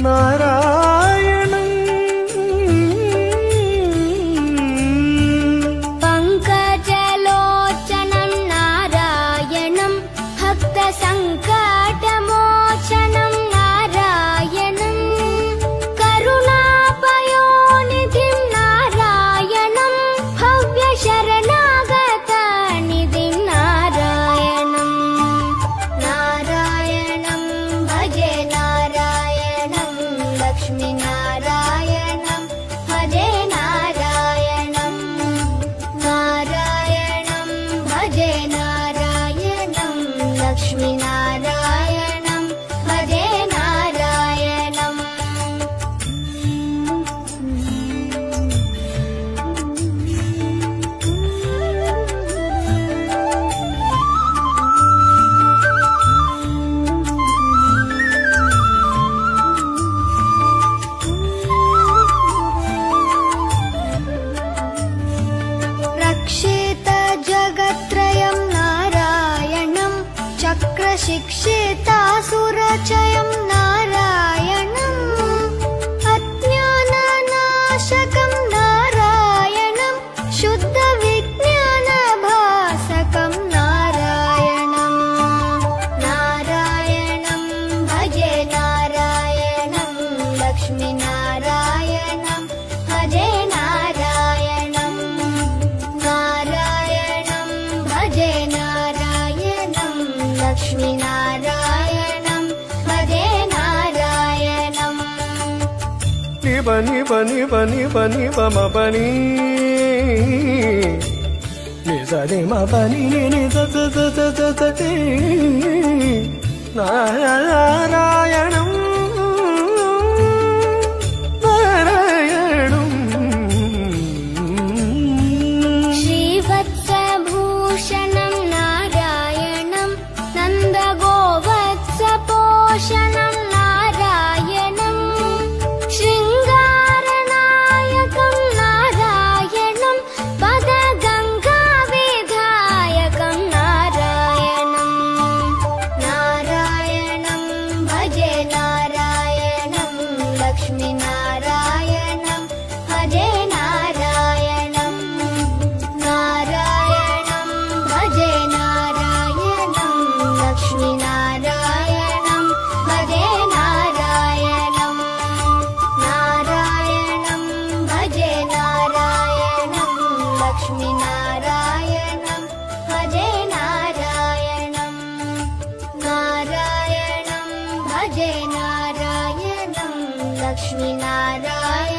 नारायणम् पङ्कजलोचनं नारायणं भक्तसङ्कटमोचनं नारायणं करुणापयोनिधिं नारायणं भव्यशरणागतनिधिं नारायणं नारायणं भजे नारायणं लक्ष्मीनारायणं भजे नारायणं नारायणं भजे नारायणं लक्ष्मीनारायणं भजे नारायणम् रक्षेत जगत्त्रयं नारायणं चक्रशिक्षितासुरचयं नारायणम् अज्ञाननाशकं नारायणं शुद्धविज्ञानभासकं नारायणं नारायणं भजे नारायणं लक्ष्मीनारायणं भजे नारायणं नारायणं भजे नारायणं लक्ष्मीनारायणं भजे नारायणम् निब निब निब निब निब मबनी निज निम बनी निज नारायणं श्रीवत्सभूषणं नारायणं नन्दगोवत्सपोषणं नारायणं शृङ्गारनायकं नारायणं पदगङ्गाविधायकं नारायणं नारायणं भजे नारायणं लक्ष्मीनारायणं भजे नारायणं नारायणं भजे नारायणं लक्ष्मीनारायणं भजे नारायणं नारायणं भजे नारायणं लक्ष्मीनारायणं भजे नारायणं नारायणं भजे नारायणं लक्ष्मीनारायणं